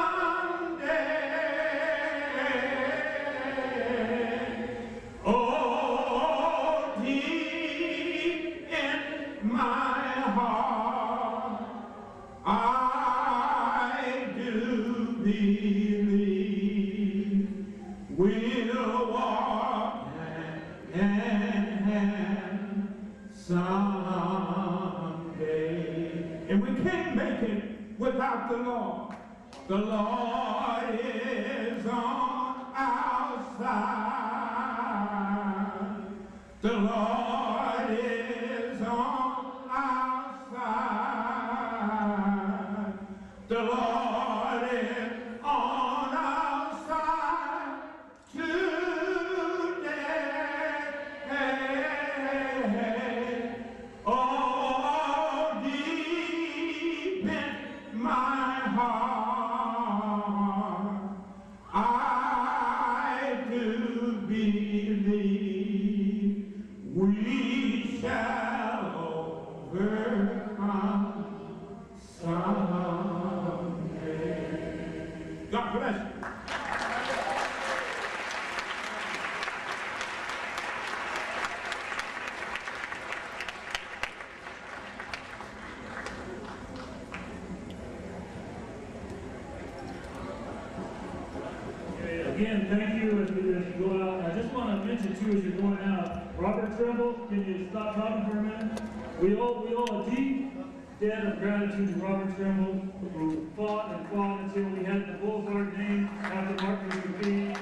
[SPEAKER 9] Oh, deep in my heart, I do believe we'll walk hand in hand someday. And we can't make it without the Lord. The Lord is on our side. The Lord is on our side. The Lord is on our side today. Oh, deep in my heart, I do believe we shall overcome someday. God bless you.
[SPEAKER 2] Again, thank you as you go out. I just want to mention too, as you're going out, Robert Trimble, can you stop talking for a minute? We owe a deep debt of gratitude to Robert Trimble, who fought and fought until we had the Boulevard named after Martin Luther King.